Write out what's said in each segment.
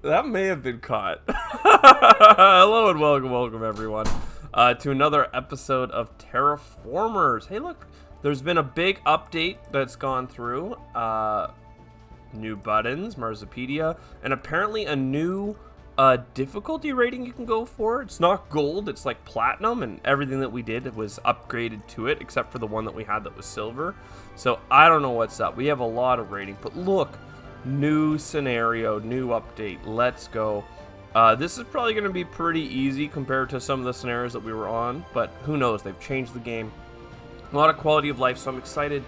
That may have been caught. Hello and welcome everyone to another episode of Terraformers. Hey, look, there's been a big update that's gone through. New buttons, Marzipedia, and apparently a new difficulty rating you can go for. It's not gold, it's like platinum, and everything that we did was upgraded to it, except for the one that we had that was silver. So I don't know what's up. We have a lot of rating, but look. New scenario, new update. Let's go. This is probably going to be pretty easy compared to some of the scenarios that we were on, but who knows? They've changed the game. A lot of quality of life, so I'm excited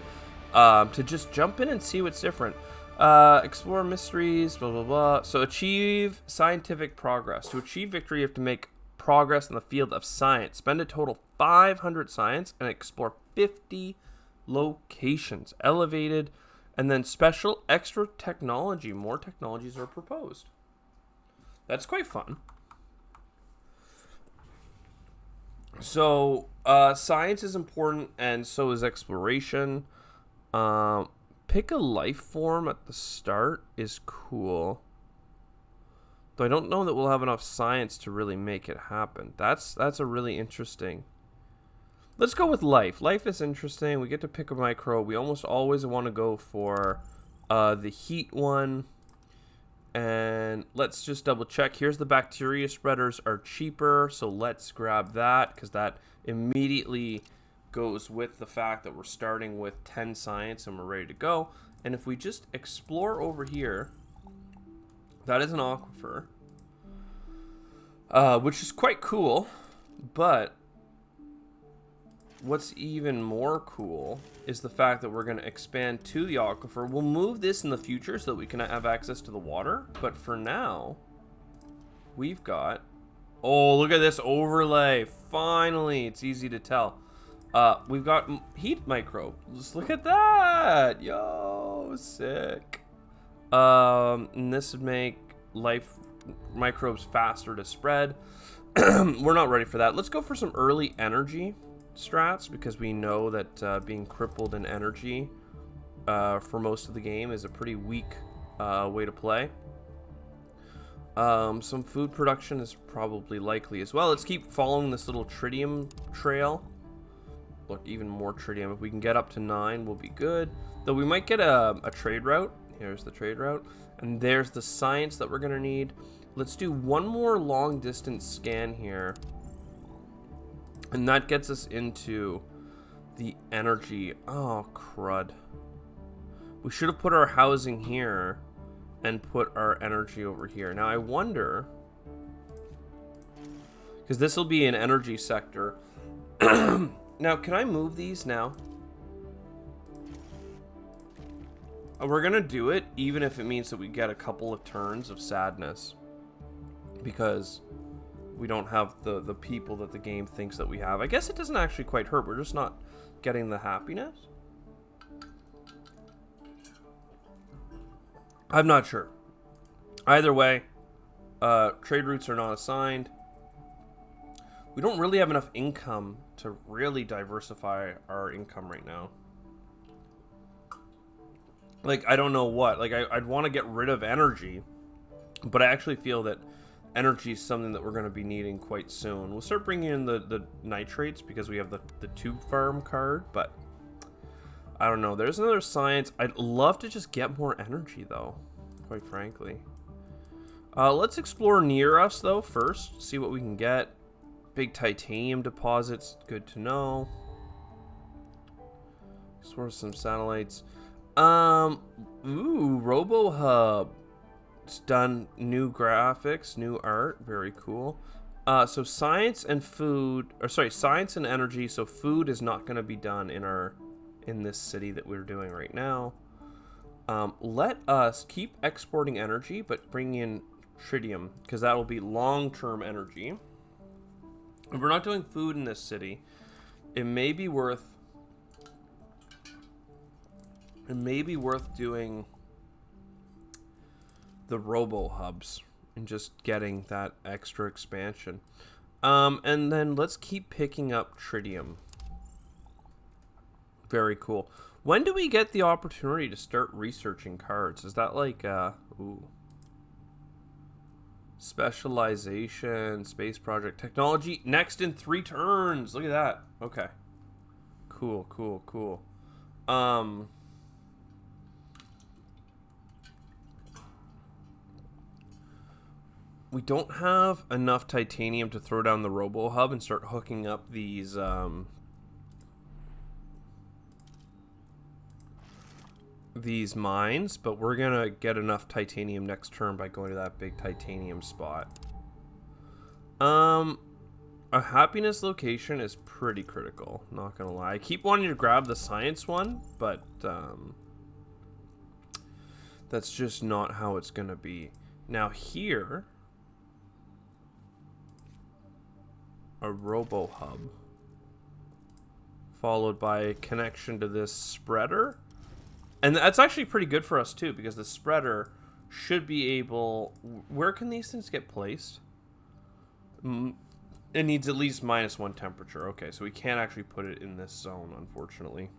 to just jump in and see what's different. Explore mysteries, blah, blah, blah. So achieve scientific progress. To achieve victory, you have to make progress in the field of science. Spend a total 500 science and explore 50 locations. Elevated. And then special extra technology. More technologies are proposed. That's quite fun. So, science is important, and so is exploration. Pick a life form at the start is cool. Though I don't know that we'll have enough science to really make it happen. That's a really interesting. Let's go with life. Life is interesting. We get to pick a microbe. We almost always want to go for the heat one. And let's just double check. Here's the bacteria spreaders are cheaper. So let's grab that because that immediately goes with the fact that we're starting with 10 science and we're ready to go. And if we just explore over here, that is an aquifer, which is quite cool. But what's even more cool is the fact that we're going to expand to the aquifer. We'll move this in the future so that we can have access to the water. But for now, we've got... Oh, look at this overlay. Finally, it's easy to tell. We've got heat microbes. Look at that. Yo, sick. And this would make life microbes faster to spread. We're not ready for that. Let's go for some early energy strats because we know that being crippled in energy for most of the game is a pretty weak way to play. Some food production is probably likely as well. Let's keep following this little tritium trail. Look, even more tritium. If we can get up to 9, we'll be good. Though we might get a trade route. Here's the trade route. And there's the science that we're going to need. Let's do one more long distance scan here. And that gets us into the energy. Oh, crud. We should have put our housing here and put our energy over here. Now, I wonder... because this will be an energy sector. Now, can I move these now? We're going to do it, even if it means that we get a couple of turns of sadness. Because... we don't have the people that the game thinks that we have. I guess it doesn't actually quite hurt. We're just not getting the happiness. I'm not sure. Either way, trade routes are not assigned. We don't really have enough income to really diversify our income right now. Like, I don't know what. Like, I'd want to get rid of energy. But I actually feel that energy is something that we're going to be needing quite soon. We'll start bringing in the nitrates because we have the tube farm card, but I don't know. There's another science. I'd love to just get more energy, though, quite frankly. Let's explore near us, though, first. See what we can get. Big titanium deposits. Good to know. Explore some satellites. Ooh, Robo Hub. It's done new graphics, new art, very cool. So science and food, or sorry, science and energy. So food is not going to be done in this city that we're doing right now. Let us keep exporting energy, but bring in tritium because that will be long-term energy. If we're not doing food in this city, it may be worth doing the robo hubs and just getting that extra expansion. And then let's keep picking up tritium. Very cool. When do we get the opportunity to start researching cards? Is that like ooh. Specialization, space project, technology, next in 3 turns. Look at that. Okay. Cool, cool, cool. We don't have enough titanium to throw down the robo hub and start hooking up these mines, but we're gonna get enough titanium next turn by going to that big titanium spot. A happiness location is pretty critical, not gonna lie. I keep wanting to grab the science one, but that's just not how it's gonna be. Now here, a robo hub, followed by a connection to this spreader. And that's actually pretty good for us too, because the spreader should be able... Where can these things get placed? It needs at least -1 temperature. Okay, so we can't actually put it in this zone, unfortunately.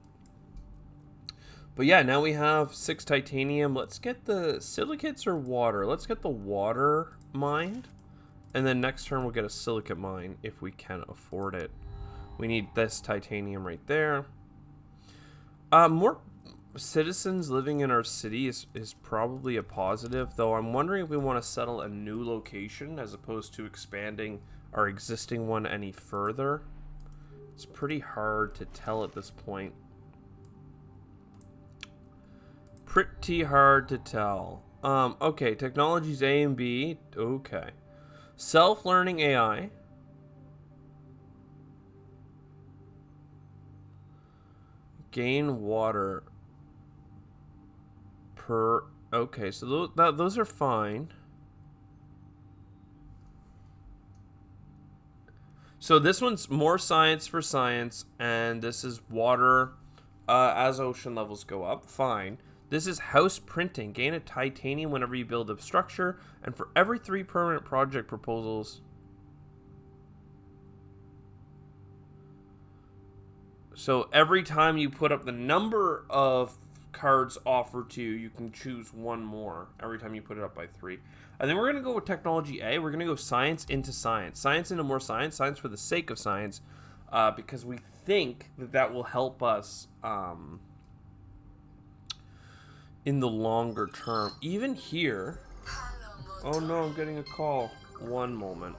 But yeah, now we have 6 titanium. Let's get the silicates or water. Let's get the water mined. And then next turn we'll get a silicate mine if we can afford it. We need this titanium right there. More citizens living in our city is probably a positive, though I'm wondering if we want to settle a new location as opposed to expanding our existing one any further. It's pretty hard to tell at this point. Pretty hard to tell. Okay, technologies A and B. Okay. Self-learning AI. Gain water per... Okay, so those are fine. So this one's more science for science, and this is water as ocean levels go up. Fine. This is house printing. Gain a titanium whenever you build a structure, and for every 3 permanent project proposals. So every time you put up the number of cards offered to you, you can choose 1 more every time you put it up by 3. And then we're going to go with technology A. We're going to go science into science. Science into more science. Science for the sake of science. Because we think that will help us in the longer term. Even here... Oh no, I'm getting a call. One moment.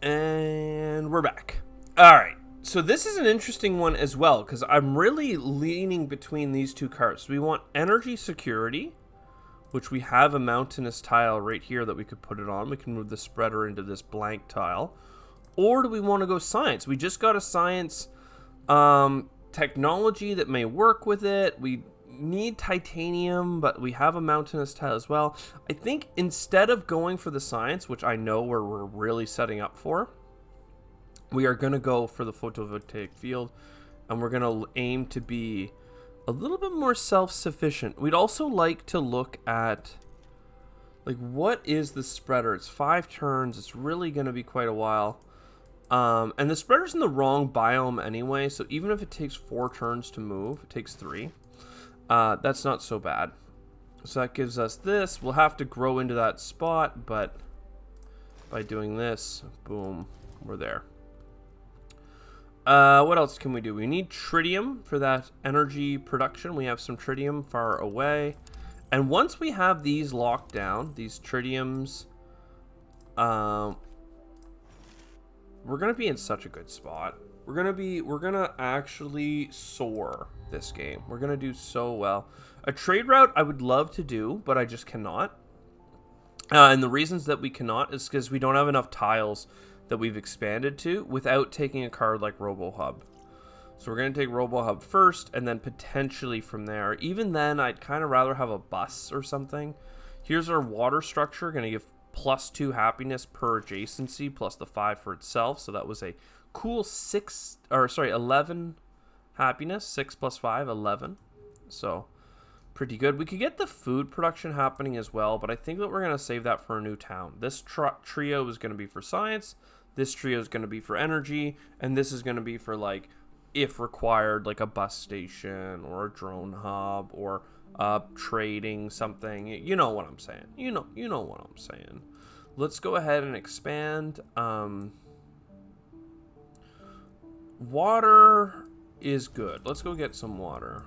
And we're back. Alright. So this is an interesting one as well, because I'm really leaning between these 2 cards. We want energy security, which we have a mountainous tile right here that we could put it on. We can move the spreader into this blank tile. Or do we want to go science? We just got a science technology that may work with it. We need titanium, but we have a mountainous tile as well. I think instead of going for the science, which I know we're really setting up for, we are going to go for the photovoltaic field, and we're going to aim to be a little bit more self-sufficient. We'd also like to look at, like, what is the spreader? It's 5 turns. It's really going to be quite a while. And the spreader's in the wrong biome anyway, so even if it takes 4 turns to move, it takes 3. That's not so bad. So that gives us this. We'll have to grow into that spot, but by doing this, boom, we're there. What else can we do? We need tritium for that energy production. We have some tritium far away. And once we have these locked down, these tritiums, we're going to be in such a good spot. We're going to actually soar this game. We're going to do so well. A trade route I would love to do, but I just cannot. And the reasons that we cannot is because we don't have enough tiles that we've expanded to without taking a card like RoboHub. So we're going to take RoboHub first, and then potentially from there. Even then, I'd kind of rather have a bus or something. Here's our water structure, going to give +2 happiness per adjacency, plus the 5 for itself. So that was a cool 11 happiness. 6 + 5, 11. So pretty good. We could get the food production happening as well, but I think that we're going to save that for a new town. This trio is going to be for science. This trio is going to be for energy, and this is going to be for, like, if required, like a bus station or a drone hub or trading something. You know what I'm saying. You know what I'm saying. Let's go ahead and expand. Water is good. Let's go get some water.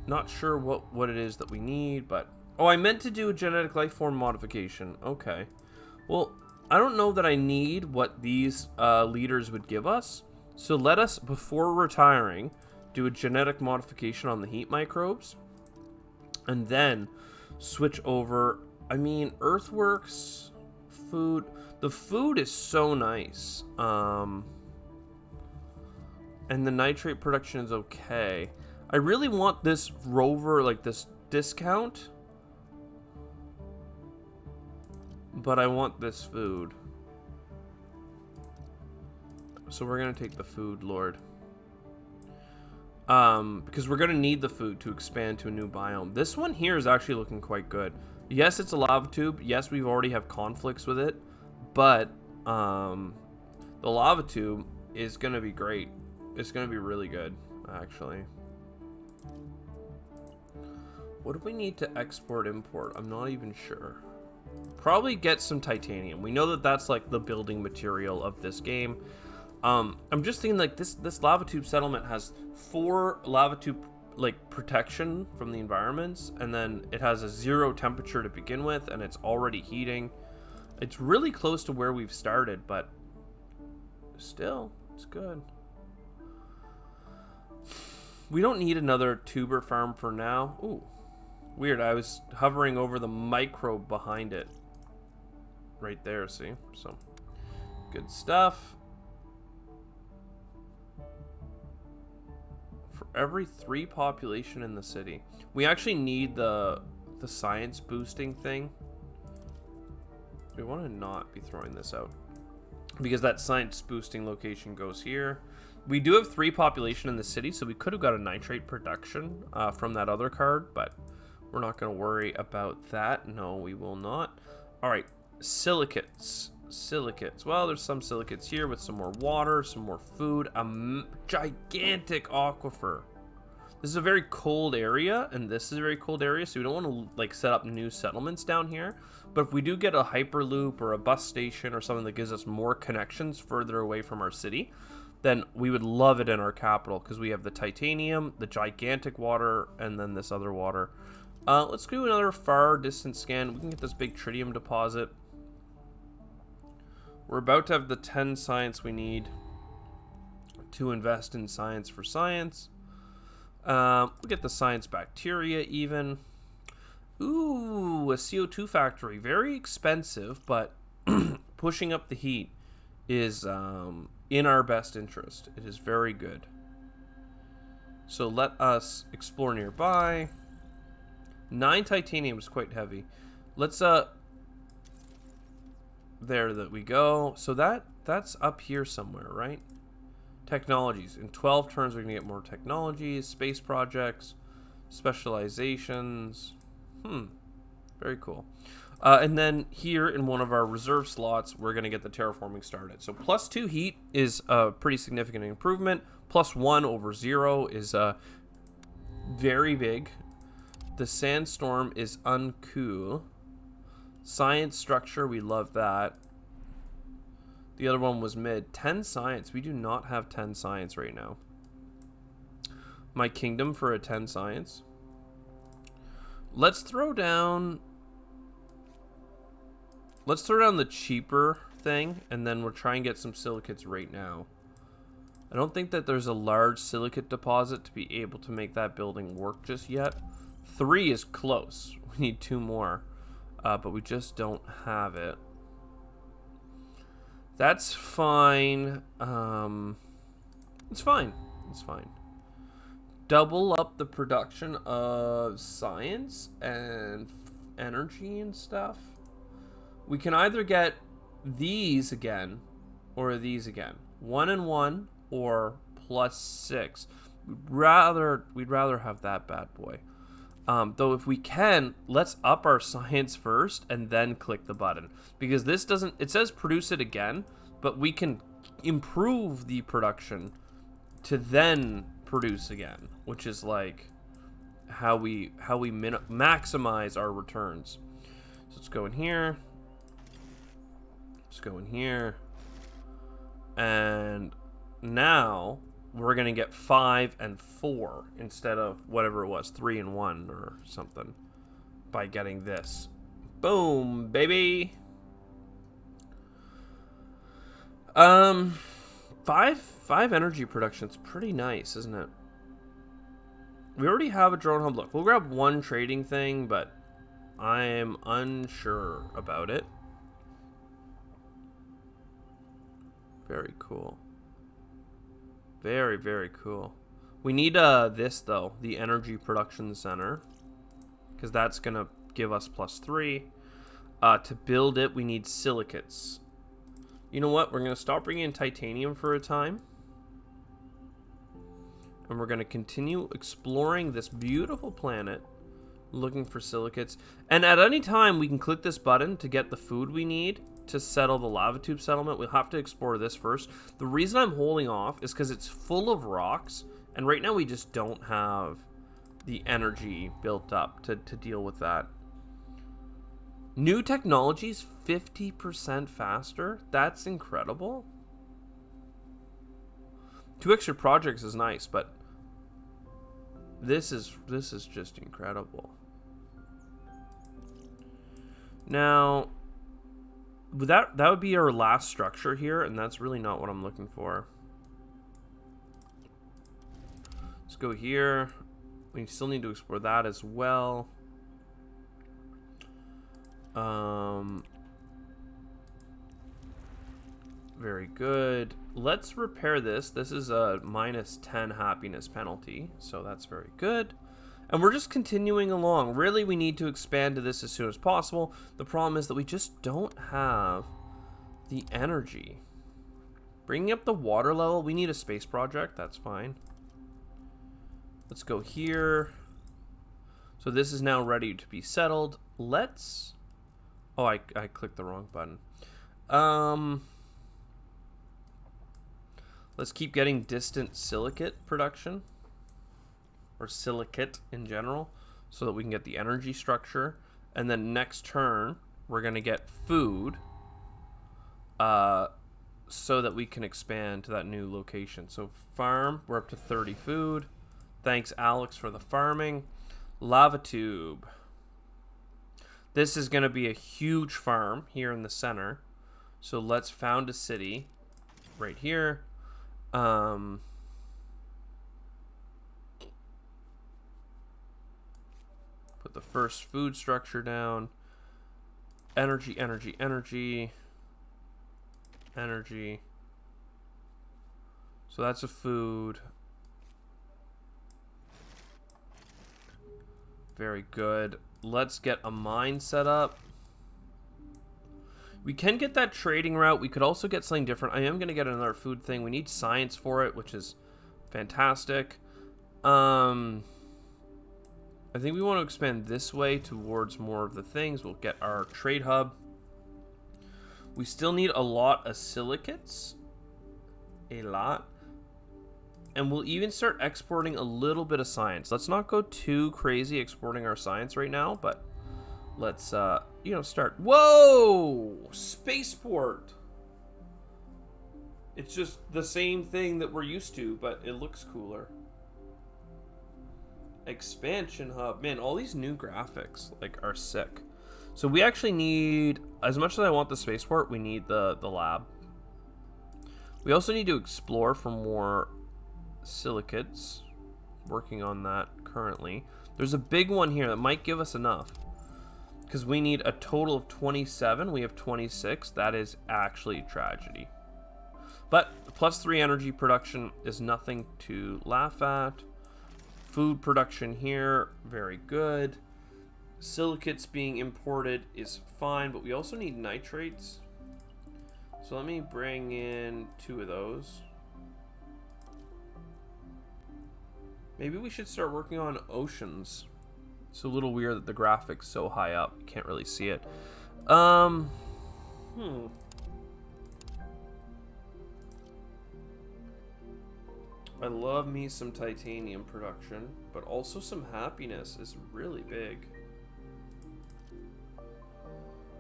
Not sure what it is that we need, but... Oh, I meant to do a genetic life form modification. Okay. Well, I don't know that I need what these leaders would give us. So let us, before retiring, do a genetic modification on the heat microbes. And then switch over... I mean, earthworks, food... The food is so nice. And the nitrate production is okay. I really want this rover, like this discount. But I want this food. So we're going to take the food, Lord. Because we're going to need the food to expand to a new biome. This one here is actually looking quite good. Yes, it's a lava tube. Yes, we already have conflicts with it. But the lava tube is going to be great. It's going to be really good, actually. What do we need to export, import? I'm not even sure. Probably get some titanium. We know that that's like the building material of this game. I'm just thinking like this lava tube settlement has 4 lava tube like protection from the environments, and then it has a 0 temperature to begin with, and it's already heating. It's really close to where we've started, but still, it's good. We don't need another tuber farm for now. Ooh, weird. I was hovering over the microbe behind it. Right there, see? So, good stuff. For every 3 population in the city. We actually need the science boosting thing. We want to not be throwing this out because that science boosting location goes here. We do have 3 population in the city, so we could have got a nitrate production from that other card, but we're not going to worry about that. No, we will not. All right, silicates. Well, there's some silicates here with some more water, some more food, a gigantic aquifer. This is a very cold area, and this is a very cold area, so we don't want to like set up new settlements down here. But if we do get a hyperloop or a bus station or something that gives us more connections further away from our city, then we would love it in our capital because we have the titanium, the gigantic water, and then this other water. Let's do another far distance scan. We can get this big tritium deposit. We're about to have the 10 science we need to invest in science for science. We'll get the science bacteria even. Ooh, a CO2 factory. Very expensive, but pushing up the heat is in our best interest. It is very good. So let us explore nearby. 9 titanium is quite heavy. Let's there that we go. So that's up here somewhere, right? Technologies. In 12 turns we're gonna get more technologies, space projects, specializations. Very cool. And then here in one of our reserve slots, we're going to get the terraforming started. So +2 heat is a pretty significant improvement. +1 over 0 is very big. The sandstorm is uncool. Science structure, we love that. The other one was mid. 10 science. We do not have 10 science right now. My kingdom for a 10 science. Let's throw down the cheaper thing, and then we'll try and get some silicates right now. I don't think that there's a large silicate deposit to be able to make that building work just yet. 3 is close. We need 2 more, but we just don't have it. That's fine. It's fine. It's fine. Double up the production of science and energy and stuff. We can either get these again or these again. 1 and 1 or +6. We'd rather have that bad boy. Though if we can, let's up our science first and then click the button, because this doesn't, it says produce it again, but we can improve the production to then produce again, which is like how we maximize our returns. So let's go in here. Let's go in here. And now we're going to get 5 and 4 instead of whatever it was, 3 and 1 or something by getting this. Boom, baby. 5 energy production's pretty nice, isn't it? We already have a drone hub. Look, we'll grab one trading thing, but I'm unsure about it. Very cool. Very, very cool. We need this though, the energy production center, because that's gonna give us +3. To build it, we need silicates. You know what? We're gonna stop bringing in titanium for a time, and we're gonna continue exploring this beautiful planet, looking for silicates. And at any time, we can click this button to get the food we need to settle the lava tube settlement. We'll have to explore this first. The reason I'm holding off is because it's full of rocks, and right now we just don't have the energy built up to deal with that. New technologies 50% faster. That's incredible. 2 extra projects is nice, but this is just incredible. Now, that would be our last structure here, and that's really not what I'm looking for. Let's go here. We still need to explore that as well. Very good. Let's repair this. This is a -10 happiness penalty, so that's very good. And we're just continuing along. Really, we need to expand to this as soon as possible. The problem is that we just don't have the energy. Bringing up the water level, we need a space project. That's fine. Let's go here. So this is now ready to be settled. Let's... Oh, I clicked the wrong button. Let's keep getting distant silicate production, or silicate in general, so that we can get the energy structure. And then next turn, we're going to get food, so that we can expand to that new location. So farm, we're up to 30 food. Thanks, Alex, for the farming. Lava tube. This is going to be a huge farm here in the center. So let's found a city right here. Put the first food structure down. Energy, energy, energy. Energy. So that's a food. Very good. Let's get a mine set up. We can get that trading route. We could also get something different. I am going to get another food thing. We need science for it, which is fantastic. I think we want to expand this way towards more of the things. We'll get our trade hub. We still need a lot of silicates. A lot. And we'll even start exporting a little bit of science. Let's not go too crazy exporting our science right now, but let's, you know, start. Whoa! Spaceport! It's just the same thing that we're used to, but it looks cooler. Expansion hub. Man, all these new graphics, like, are sick. So we actually need, as much as I want the spaceport, we need the lab. We also need to explore for more silicates. Working on that currently. There's a big one here that might give us enough, because we need a total of 27. We have 26. That is actually a tragedy. But +3 energy production is nothing to laugh at. Food production here, very good. Silicates being imported is fine, but we also need nitrates. So let me bring in 2 of those. Maybe we should start working on oceans. It's a little weird that the graphics so high up. You can't really see it. I love me some titanium production, but also some happiness is really big.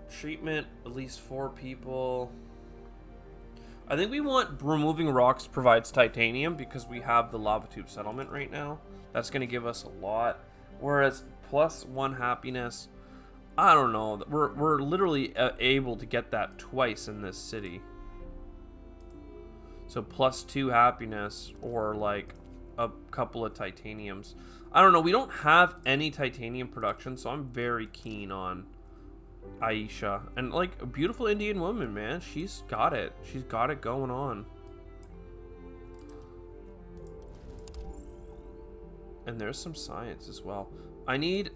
Treatment, at least 4 people. I think we want removing rocks provides titanium because we have the lava tube settlement right now. That's going to give us a lot. Whereas +1 happiness, I don't know. We're literally able to get that twice in this city. So +2 happiness or like a couple of titaniums. I don't know. We don't have any titanium production, so I'm very keen on Aisha. And like a beautiful Indian woman, man. She's got it. She's got it going on. And there's some science as well. I need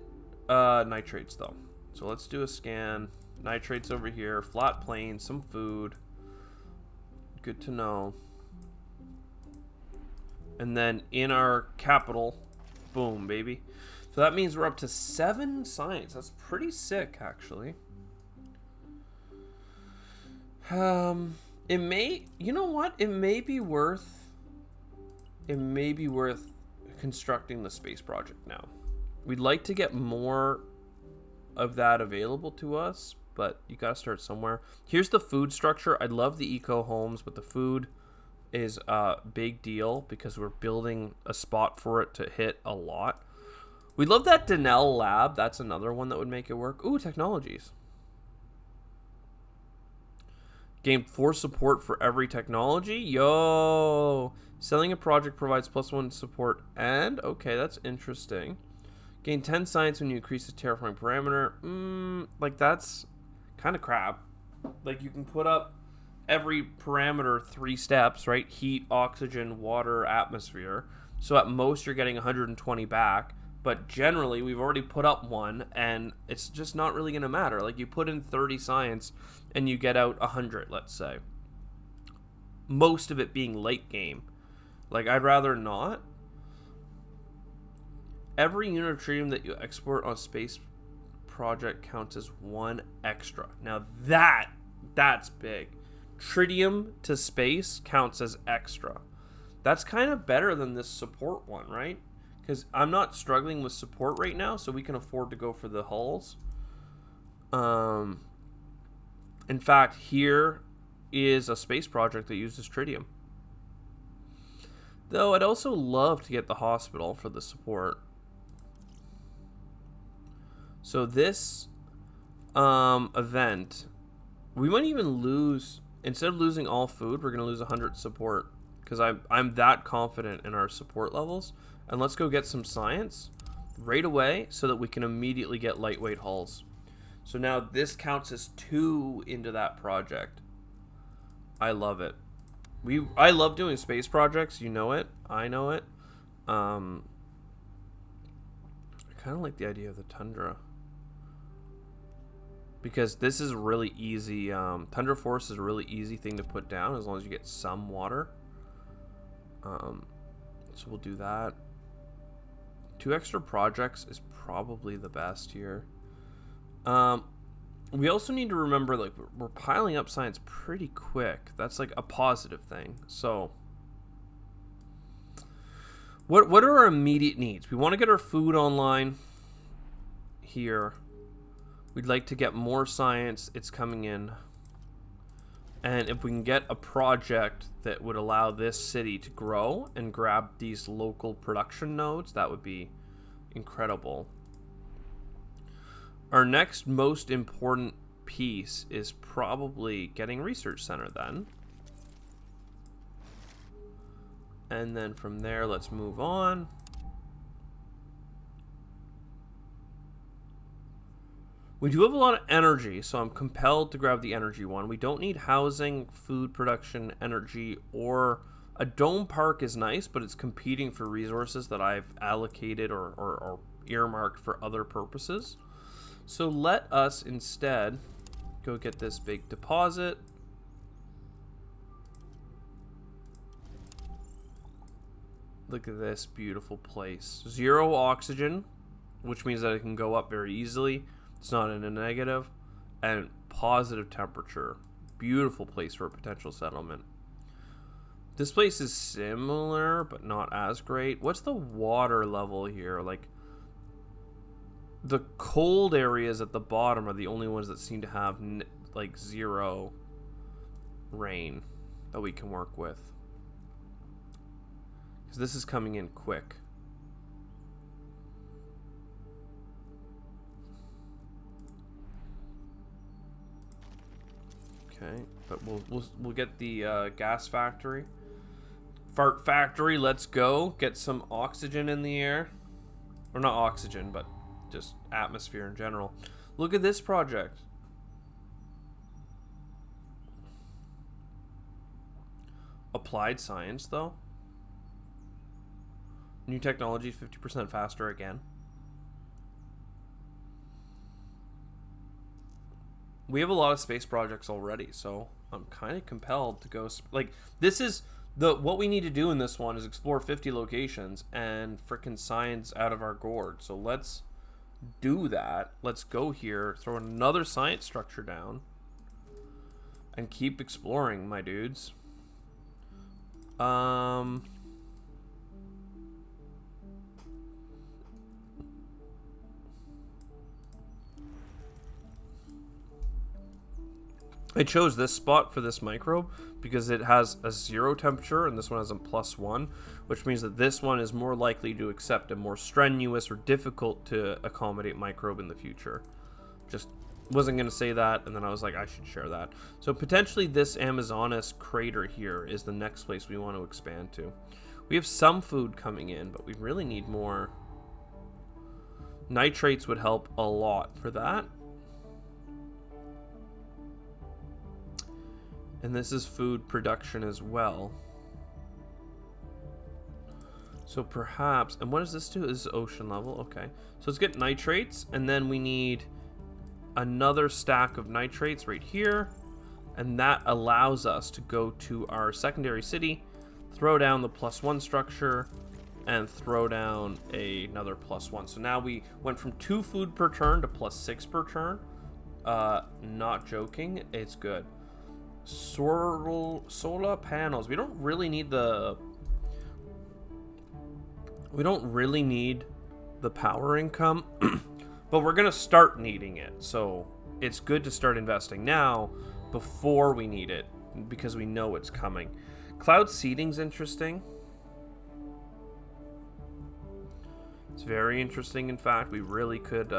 nitrates though. So let's do a scan. Nitrates over here. Flat plain. Some food. Good to know. And then in our capital, boom, baby. So that means we're up to 7 science. That's pretty sick, actually. It may, you know what? It may be worth constructing the space project now. We'd like to get more of that available to us, but you gotta start somewhere. Here's the food structure. I love the eco homes, but the food is a big deal because we're building a spot for it to hit a lot. We love that Denell lab. That's another one that would make it work. Ooh, technologies. Gain 4 support for every technology. Yo! Selling a project provides +1 support and... Okay, that's interesting. Gain 10 science when you increase the terraforming parameter. Like, that's kind of crap. Like, you can put up every parameter 3 steps, right? Heat, oxygen, water, atmosphere. So at most, you're getting 120 back. But generally, we've already put up 1, and it's just not really going to matter. Like, you put in 30 science, and you get out 100, let's say. Most of it being late game. Like, I'd rather not. Every unit of tritium that you export on a space project counts as 1 extra. Now, that's big. Tritium to space counts as extra. That's kind of better than this support one, right? Because I'm not struggling with support right now, so we can afford to go for the hulls. In fact, here is a space project that uses tritium. Though I'd also love to get the hospital for the support. So this event, we might even lose, instead of losing all food, we're going to lose 100 support. Because I'm that confident in our support levels. And let's go get some science right away so that we can immediately get lightweight hulls. So now this counts as 2 into that project. I love it. I love doing space projects. You know it. I know it. I kind of like the idea of the tundra. Because this is really easy. Tundra Force is a really easy thing to put down as long as you get some water. So we'll do that. 2 extra projects is probably the best here. We also need to remember, like, we're piling up science pretty quick. That's like a positive thing. So what are our immediate needs? We want to get our food online here. We'd like to get more science. It's coming in. And if we can get a project that would allow this city to grow and grab these local production nodes, that would be incredible. Our next most important piece is probably getting research center then. And then from there, let's move on. We do have a lot of energy, so I'm compelled to grab the energy one. We don't need housing, food production, energy, or a dome park is nice, but it's competing for resources that I've allocated or earmarked for other purposes. So let us instead go get this big deposit. Look at this beautiful place. 0 oxygen, which means that it can go up very easily. It's not in a negative. And positive temperature. Beautiful place for a potential settlement. This place is similar, but not as great. What's the water level here? Like, the cold areas at the bottom are the only ones that seem to have, like, 0 rain that we can work with. Because this is coming in quick. Okay, but we'll get the gas factory. Fart factory, let's go. Get some oxygen in the air. Or not oxygen, but just atmosphere in general. Look at this project. Applied science, though. New technology, 50% faster again. We have a lot of space projects already, so I'm kind of compelled to go. Like, this is what we need to do in this one is explore 50 locations and frickin' science out of our gourd. So let's do that. Let's go here, throw another science structure down, and keep exploring, my dudes. I chose this spot for this microbe because it has a 0 temperature and this one has a +1, which means that this one is more likely to accept a more strenuous or difficult to accommodate microbe in the future. Just wasn't going to say that, and then I was like, I should share that. So potentially this Amazonas crater here is the next place we want to expand to. We have some food coming in, but we really need more. Nitrates would help a lot for that. And this is food production as well. So perhaps, and what does this do? This is ocean level, okay. So let's get nitrates, and then we need another stack of nitrates right here. And that allows us to go to our secondary city, throw down the +1 structure, and throw down another +1. So now we went from 2 food per turn to +6 per turn. Not joking, it's good. Solar panels. We don't really need the power income, but we're gonna start needing it. So it's good to start investing now before we need it because we know it's coming. Cloud seeding's interesting. It's very interesting. In fact, we really could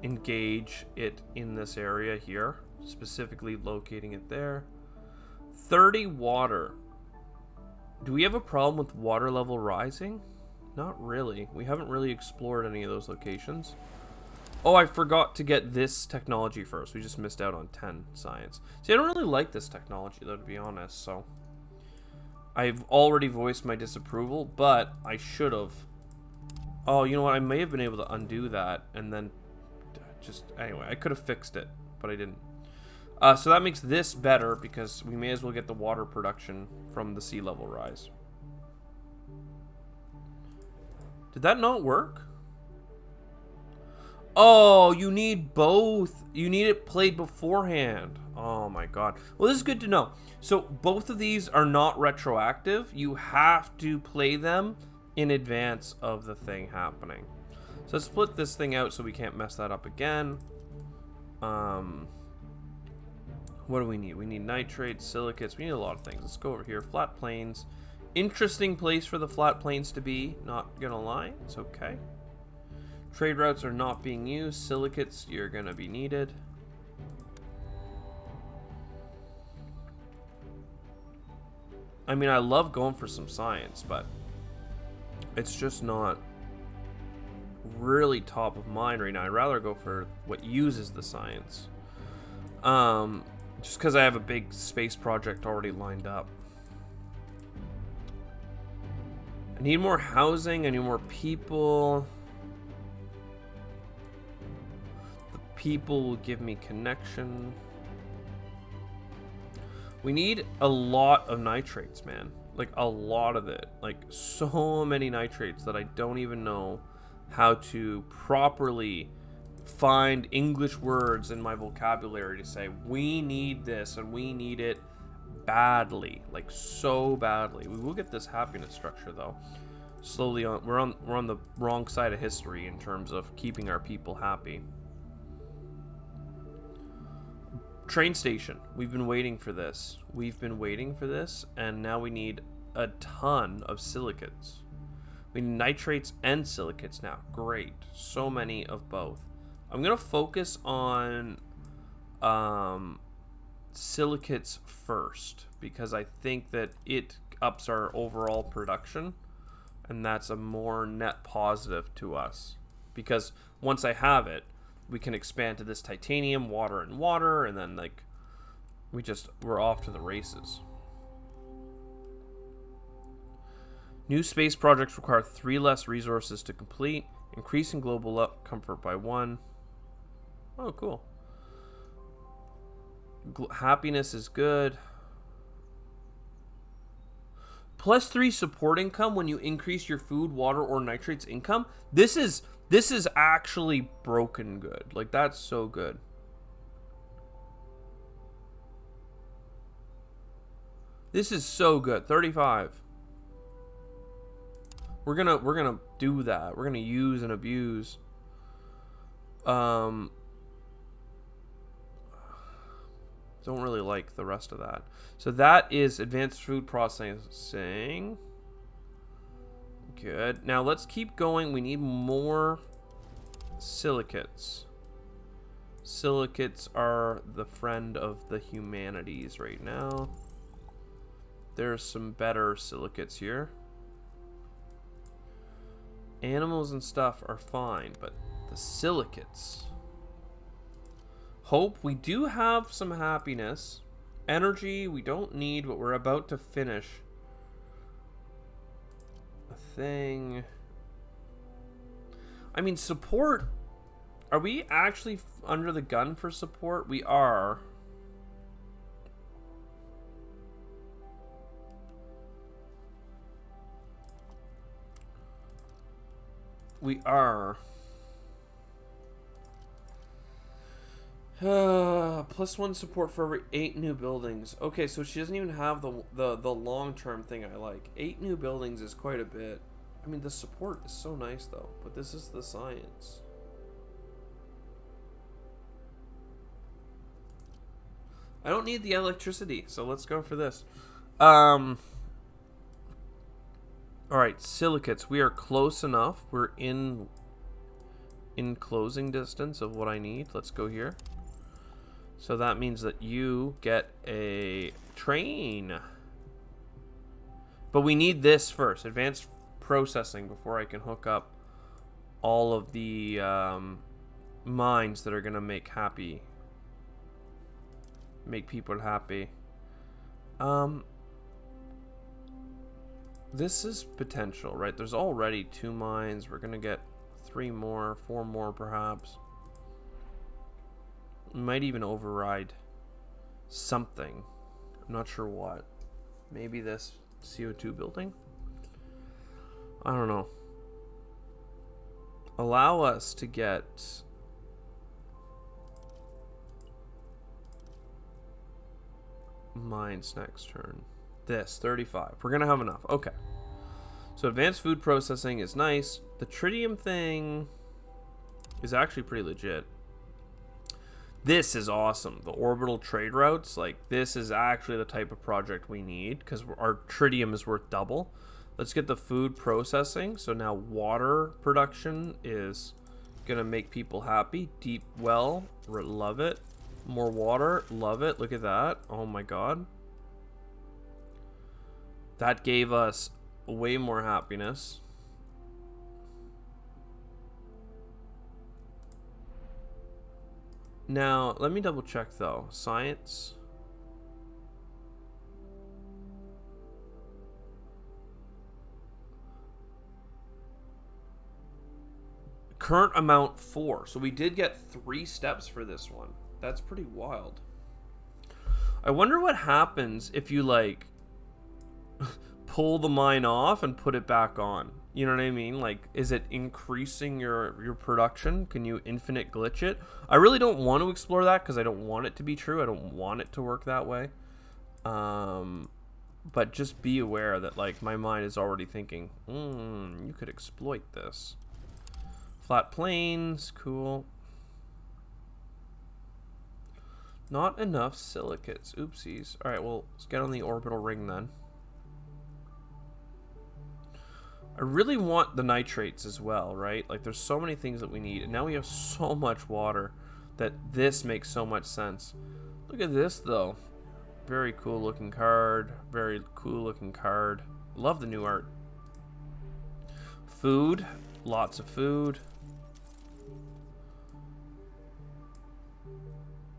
engage it in this area here. Specifically locating it there. 30 water. Do we have a problem with water level rising? Not really. We haven't really explored any of those locations. Oh, I forgot to get this technology first. We just missed out on 10 science. See, I don't really like this technology, though, to be honest. So I've already voiced my disapproval, but I should have. Oh, you know what? I may have been able to undo that and then just... Anyway, I could have fixed it, but I didn't. So that makes this better because we may as well get the water production from the sea level rise. Did that not work? Oh, you need both. You need it played beforehand. Oh my god. Well, this is good to know. So both of these are not retroactive. You have to play them in advance of the thing happening. So let's split this thing out so we can't mess that up again. What do we need? We need nitrates, silicates. We need a lot of things. Let's go over here. Flat plains. Interesting place for the flat plains to be. Not gonna lie. It's okay. Trade routes are not being used. Silicates, you're gonna be needed. I mean, I love going for some science, but it's just not really top of mind right now. I'd rather go for what uses the science. Just because I have a big space project already lined up. I need more housing. I need more people. The people will give me connection. We need a lot of nitrates, man. Like, a lot of it. Like, so many nitrates that I don't even know how to properly find English words in my vocabulary to say we need this and we need it badly, like so badly. We will get this happiness structure though. Slowly on, we're on the wrong side of history in terms of keeping our people happy. Train station. We've been waiting for this. And now we need a ton of silicates. We need nitrates and silicates now. Great. So many of both. I'm gonna focus on silicates first because I think that it ups our overall production, and that's a more net positive to us, because once I have it, we can expand to this titanium, water, and then like we're off to the races. New space projects require 3 less resources to complete, increasing global comfort by 1. Oh, cool. Happiness is good. +3 support income when you increase your food, water, or nitrates income. This is actually broken good. Like, that's so good. This is so good. 35. We're gonna do that. We're gonna use and abuse. Don't really like the rest of that. So that is advanced food processing. Good. Now let's keep going. We need more silicates. Silicates are the friend of the humanities right now. There's some better silicates here. Animals and stuff are fine, but the silicates. Hope, we do have some happiness. Energy, we don't need, but we're about to finish a thing. I mean, support. Are we actually under the gun for support? We are. We are. +1 support for every 8 new buildings. Okay, so she doesn't even have the long-term thing I like. 8 new buildings is quite a bit. I mean, the support is so nice, though. But this is the science. I don't need the electricity, so let's go for this. Alright, silicates. We are close enough. We're in closing distance of what I need. Let's go here. So that means that you get a train. But we need this first. Advanced processing before I can hook up all of the mines that are going to make people happy. This is potential, right? There's already 2 mines. We're going to get 3 more, 4 more perhaps. We might even override something. I'm not sure what. Maybe this CO2 building? I don't know. Allow us to get mines next turn. This, 35. We're going to have enough. Okay. So advanced food processing is nice. The tritium thing is actually pretty legit. This is awesome. The orbital trade routes, like, this is actually the type of project we need because our tritium is worth double. Let's get the food processing. So now water production is going to make people happy. Deep well, love it. More water, love it. Look at that. Oh my god. That gave us way more happiness. Now, let me double check though. Science. Current amount 4. So we did get 3 steps for this one. That's pretty wild. I wonder what happens if you like pull the mine off and put it back on. You know what I mean? Like, is it increasing your production? Can you infinite glitch it? I really don't want to explore that because I don't want it to be true. I don't want it to work that way. But just be aware that, like, my mind is already thinking, you could exploit this. Flat plains, cool. Not enough silicates. Oopsies. Alright, well, let's get on the orbital ring then. I really want the nitrates as well, right? Like, there's so many things that we need. And now we have so much water that this makes so much sense. Look at this, though. Very cool looking card. Very cool looking card. Love the new art. Food. Lots of food.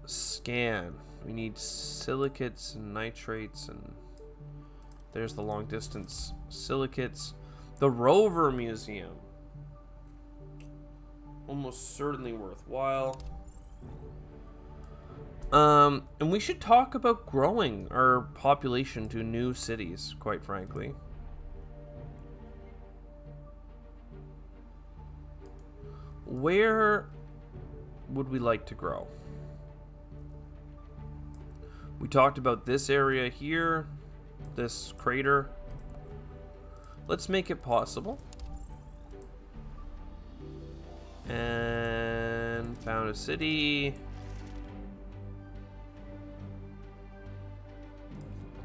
Scan. We need silicates and nitrates, and there's the long distance silicates. The Rover Museum. Almost certainly worthwhile. And we should talk about growing our population to new cities, quite frankly. Where would we like to grow? We talked about this area here, this crater. Let's make it possible. And found a city.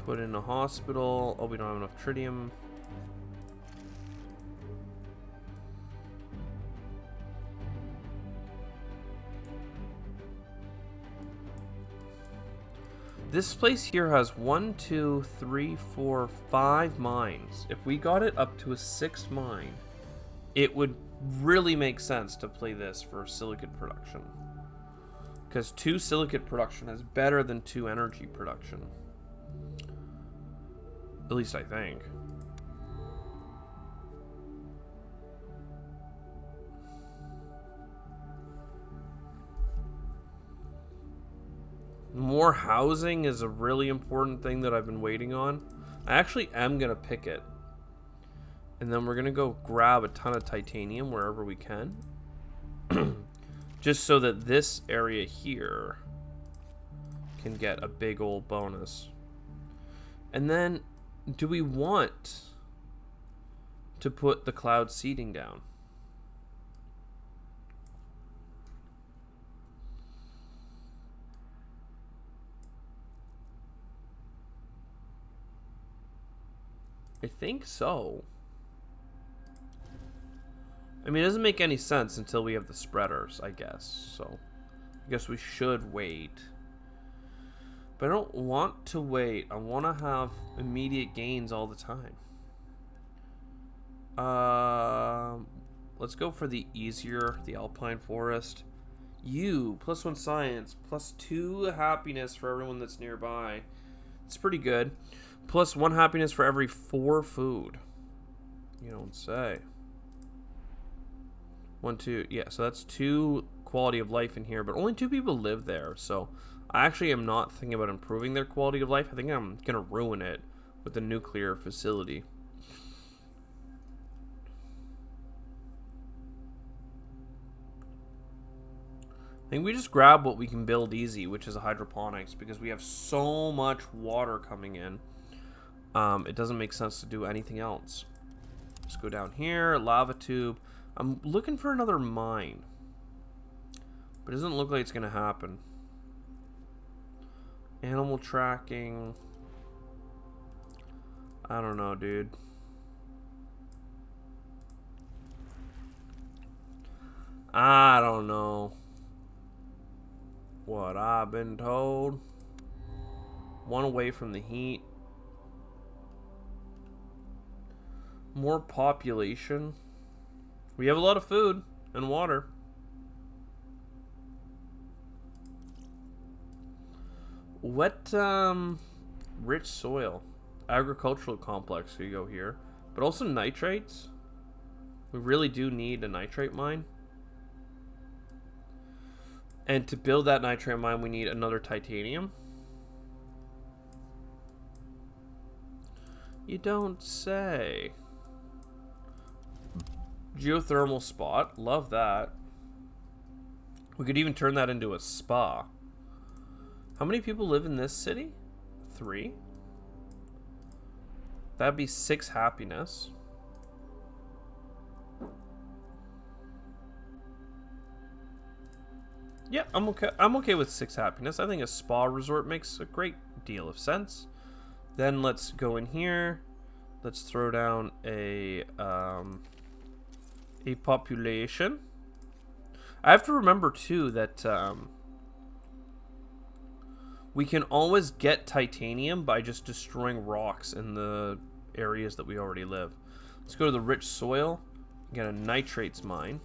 Put in a hospital. Oh, we don't have enough tritium. This place here has 1, 2, 3, 4, 5 mines. If we got it up to a 6th mine, it would really make sense to play this for silicate production. Because 2 silicate production is better than 2 energy production. At least I think. More housing is a really important thing that I've been waiting on. I actually am going to pick it. And then we're going to go grab a ton of titanium wherever we can. Just so that this area here can get a big old bonus. And then, do we want to put the cloud seeding down? I think so. I mean, it doesn't make any sense until we have the spreaders, I guess. So, I guess we should wait. But I don't want to wait. I want to have immediate gains all the time. Let's go for the easier, the alpine forest. You, +1 science, +2 happiness for everyone that's nearby. It's pretty good. +1 happiness for every 4 food. You don't say. 1, 2, yeah, so that's 2 quality of life in here, but only 2 people live there, so I actually am not thinking about improving their quality of life. I think I'm gonna ruin it with the nuclear facility. I think we just grab what we can build easy, which is a hydroponics, because we have so much water coming in. It doesn't make sense to do anything else. Let's go down here, lava tube. I'm looking for another mine, but it doesn't look like it's gonna happen. Animal tracking. I don't know, dude. I don't know what I've been told. 1 away from the heat. More population. We have a lot of food and water. Wet, rich soil. Agricultural complex, so you go here. But also nitrates. We really do need a nitrate mine. And to build that nitrate mine, we need another titanium. You don't say. Geothermal spot. Love that. We could even turn that into a spa. How many people live in this city? 3? That'd be 6 happiness. Yeah, I'm okay. I'm okay with 6 happiness. I think a spa resort makes a great deal of sense. Then let's go in here. Let's throw down a population. I have to remember too that we can always get titanium by just destroying rocks in the areas that we already live. Let's go to the rich soil. Get a nitrates mine.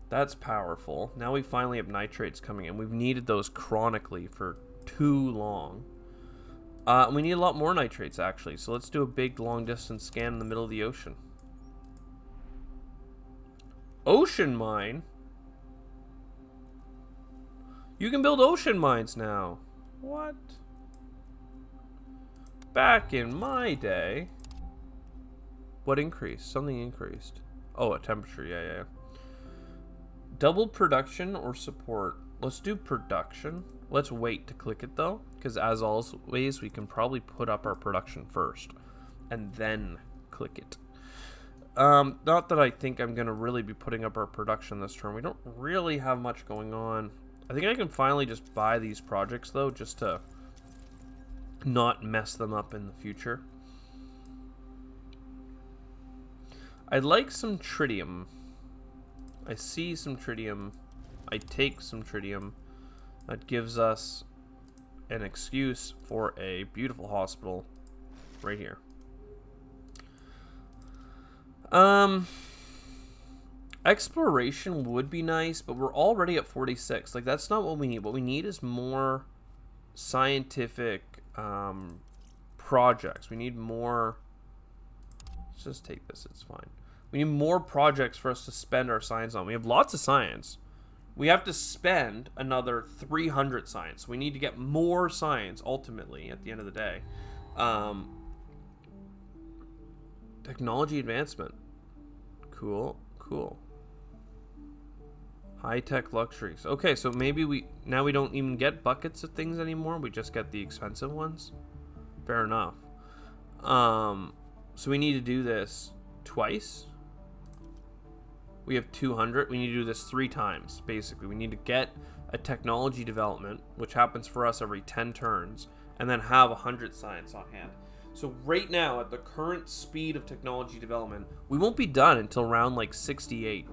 That's powerful. Now we finally have nitrates coming in. We've needed those chronically for too long. We need a lot more nitrates, actually. So let's do a big long-distance scan in the middle of the ocean. Ocean mine? You can build ocean mines now. What? Back in my day. What increased? Something increased. Oh, a temperature. Yeah. Double production or support? Let's do production. Let's wait to click it though, because as always, we can probably put up our production first and then click it. Not that I think I'm gonna really be putting up our production this turn. We don't really have much going on. I think I can finally just buy these projects though, just to not mess them up in the future. I'd like some tritium. I see some tritium. I take some tritium. That gives us an excuse for a beautiful hospital right here. Exploration would be nice, but we're already at 46. Like, that's not what we need. What we need is more scientific projects. We need more... Let's just take this. It's fine. We need more projects for us to spend our science on. We have lots of science. We have to spend another 300 science. We need to get more science, ultimately, at the end of the day. Technology advancement. Cool. High-tech luxuries. Okay, so maybe we don't even get buckets of things anymore. We just get the expensive ones. Fair enough. So we need to do this twice. We have 200. We need to do this 3 times, basically. We need to get a technology development, which happens for us every 10 turns, and then have 100 science on hand. So right now, at the current speed of technology development, we won't be done until around like 68.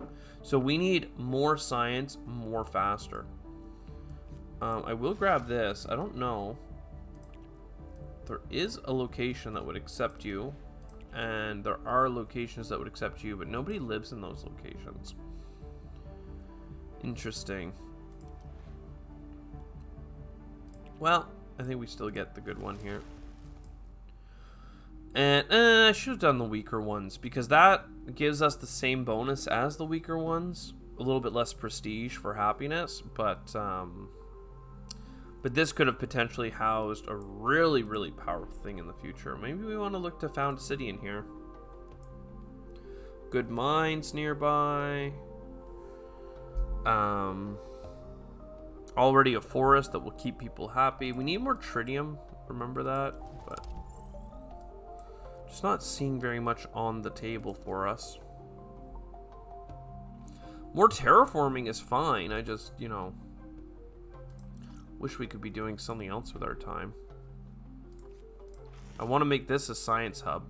So we need more science, more faster. I will grab this. I don't know. There is a location that would accept you. And there are locations that would accept you, but nobody lives in those locations. Interesting. Well, I think we still get the good one here. And I should have done the weaker ones, because that gives us the same bonus as the weaker ones. A little bit less prestige for happiness, but this could have potentially housed a really, really powerful thing in the future. Maybe we want to look to found a city in here. Good mines nearby. Already a forest that will keep people happy. We need more tritium. Remember that? But just not seeing very much on the table for us. More terraforming is fine. I just, you know... wish we could be doing something else with our time. I want to make this a science hub.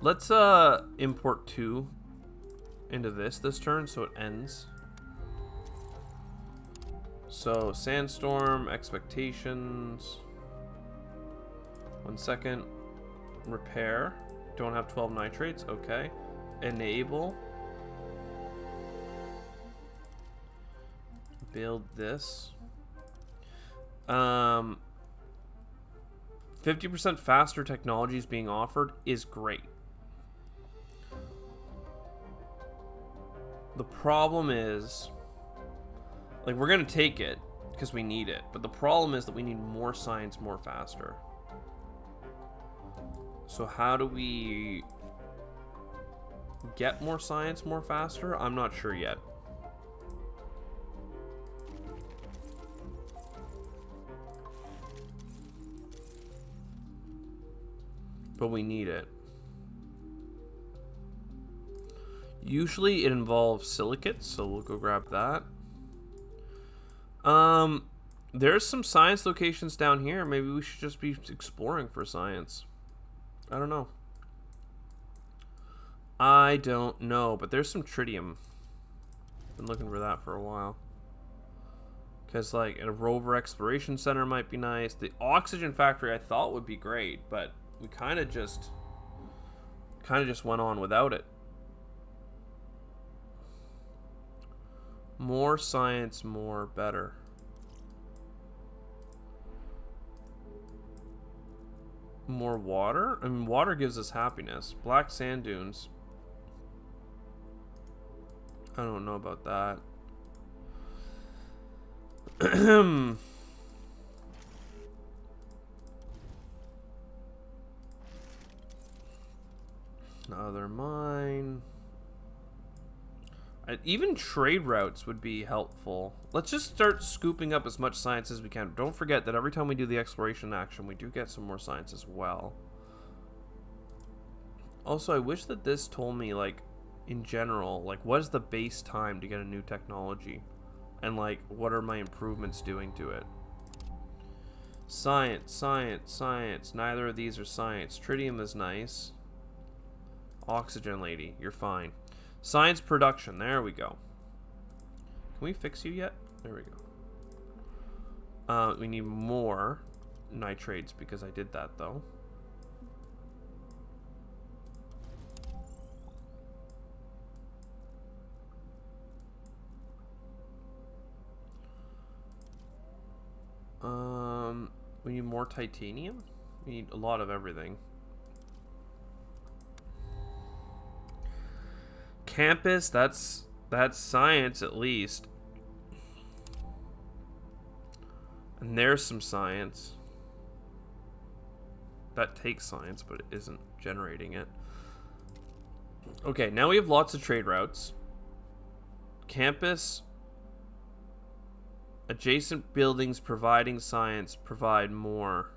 Let's import 2 into this turn so it ends. So sandstorm, expectations. 1 second. Repair. Don't have 12 nitrates. Okay. Enable. Build this. 50% faster technology is being offered is great. The problem is, like, we're gonna take it because we need it, but the problem is that we need more science more faster. So how do we get more science more faster? I'm not sure yet. but we need it. Usually it involves silicates, so we'll go grab that. There's some science locations down here. Maybe we should just be exploring for science. I don't know. I don't know, but there's some tritium. Been looking for that for a while. Because, like, a rover exploration center might be nice. The oxygen factory I thought would be great, but we kind of just went on without it. More science, more better. More water? I mean, water gives us happiness. Black sand dunes. I don't know about that. Another mine. Even trade routes would be helpful. Let's just start scooping up as much science as we can. Don't forget that every time we do the exploration action, we do get some more science as well. Also, I wish that this told me, like, in general, like, what is the base time to get a new technology? And, like, what are my improvements doing to it? Science, science, science. Neither of these are science. Tritium is nice. Oxygen lady, you're fine. Science production, there we go. Can we fix you yet? There we go. We need more nitrates because I did that though. We need more titanium. We need a lot of everything. Campus, that's science at least. And there's some science. That takes science, but it isn't generating it. Okay, now we have lots of trade routes. Campus. Adjacent buildings providing science provide more.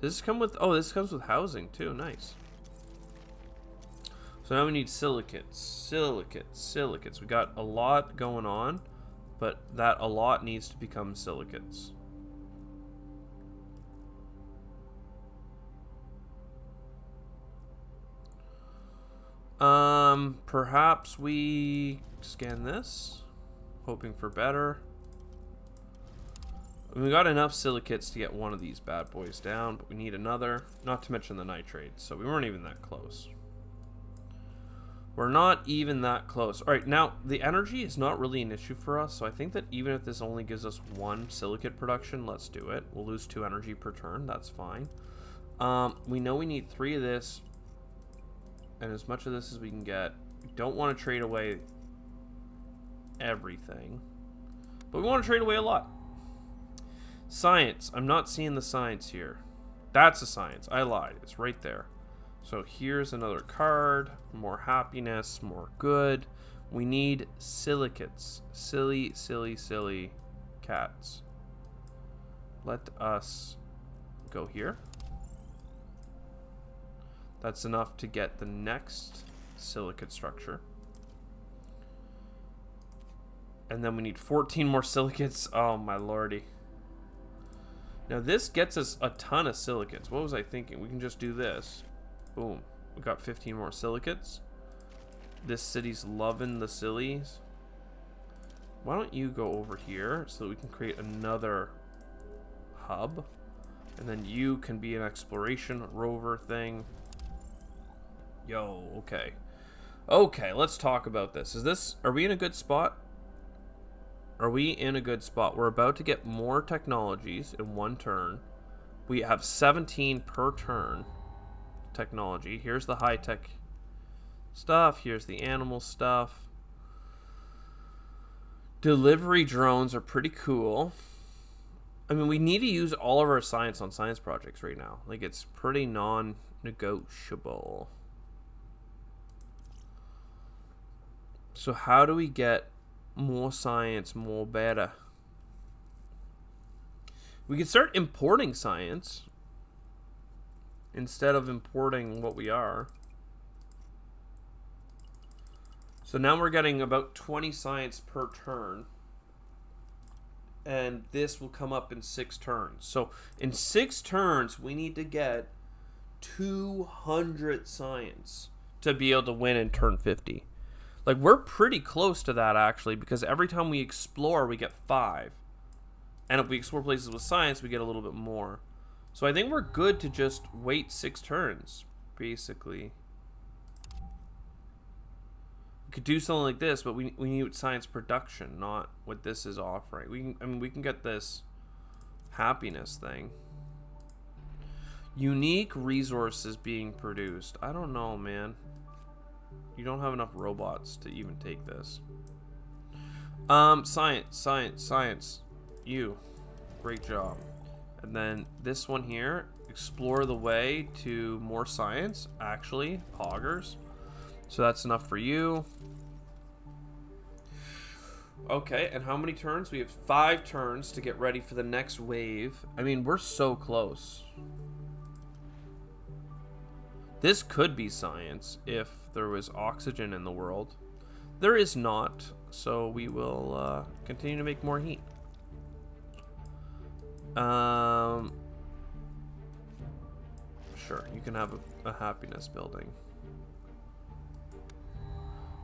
Does this come with... Oh, this comes with housing too. Nice. So now we need silicates. Silicates. Silicates. We got a lot going on, but that a lot needs to become silicates. Perhaps we scan this, hoping for better. We got enough silicates to get one of these bad boys down, but we need another, not to mention the nitrates, so we weren't even that close. We're not even that close. All right, now the energy is not really an issue for us, so I think that even if this only gives us one silicate production, let's do it. We'll lose 2 energy per turn, that's fine. We know we need 3 of this, and as much of this as we can get. We don't want to trade away everything, but we want to trade away a lot. Science. I'm not seeing the science here. That's a science. I lied. It's right there. So here's another card. More happiness. More good. We need silicates. Silly, silly, silly cats. Let us go here. That's enough to get the next silicate structure. And then we need 14 more silicates. Oh, my lordy. Now, this gets us a ton of silicates. What was I thinking? We can just do this. Boom. We got 15 more silicates. This city's loving the sillies. Why don't you go over here so that we can create another hub. And then you can be an exploration rover thing. Yo, okay. Okay, let's talk about this. Are we in a good spot? Are we in a good spot? We're about to get more technologies in one turn. We have 17 per turn technology. Here's the high-tech stuff. Here's the animal stuff. Delivery drones are pretty cool. I mean, we need to use all of our science on science projects right now. Like, it's pretty non-negotiable. So how do we get more science, more better? We can start importing science. instead of importing what we are. So now we're getting about 20 science per turn. And this will come up in 6 turns. So in 6 turns, we need to get 200 science to be able to win in turn 50. Like, we're pretty close to that, actually, because every time we explore, we get 5. And if we explore places with science, we get a little bit more. So I think we're good to just wait 6 turns, basically. We could do something like this, but we need science production, not what this is offering. We can get this happiness thing. Unique resources being produced. I don't know, man. You don't have enough robots to even take this. Science. You. Great job. And then this one here, explore the way to more science, actually, poggers. So that's enough for you. Okay, and how many turns? We have 5 turns to get ready for the next wave. I mean, we're so close. This could be science if there was oxygen in the world. There is not, so we will continue to make more heat. Sure, you can have a happiness building.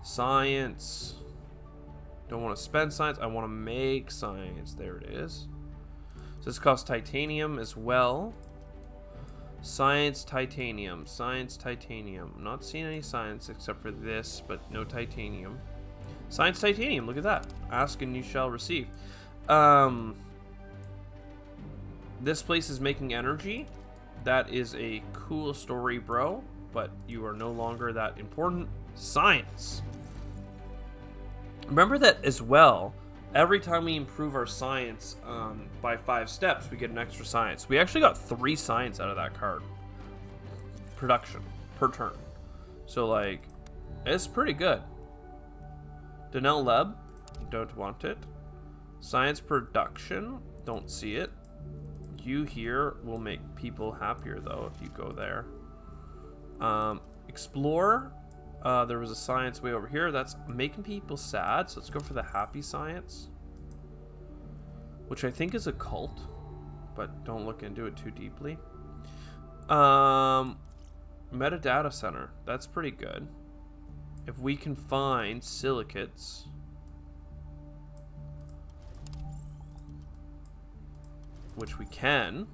Science. Don't want to spend science. I want to make science. There it is. So this costs titanium as well. Science, titanium. Science, titanium. Not seeing any science except for this, but no titanium. Science, titanium. Look at that. Ask and you shall receive. This place is making energy. That is a cool story, bro. But you are no longer that important. Science. Remember that as well. Every time we improve our science by 5 steps, we get an extra science. We actually got 3 science out of that card. Production per turn. So, like, it's pretty good. Denel Leb, don't want it. Science production, don't see it. You here will make people happier, though, if you go there. Explore. There was a science way over here that's making people sad, so let's go for the happy science, which I think is a cult, but don't look into it too deeply. Metadata center, that's pretty good. If we can find silicates, which we can,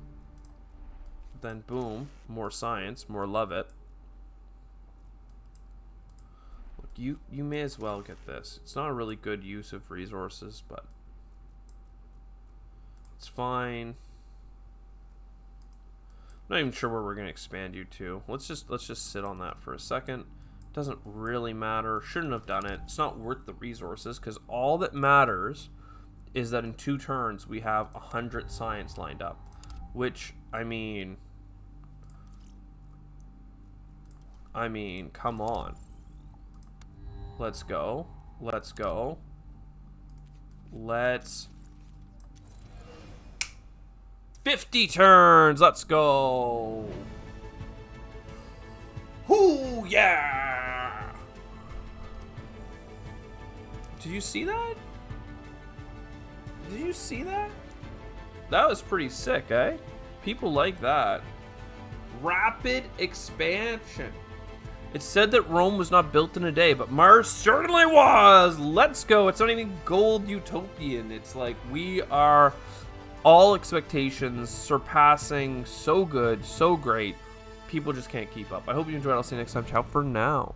then boom, more science, more love it. You may as well get this. It's not a really good use of resources, but it's fine. I'm not even sure where we're gonna expand you to. Let's just sit on that for a second. Doesn't really matter. Shouldn't have done it. It's not worth the resources because all that matters is that in 2 turns we have 100 science lined up, which I mean, come on. Let's go. Let's go. Let's 50 turns. Let's go. Ooh, yeah. Did you see that? Did you see that? That was pretty sick, eh? People like that. Rapid expansion. It said that Rome was not built in a day, but Mars certainly was. Let's go. It's not even gold utopian. It's like we are all expectations surpassing, so good, so great. People just can't keep up. I hope you enjoyed. I'll see you next time. Ciao for now.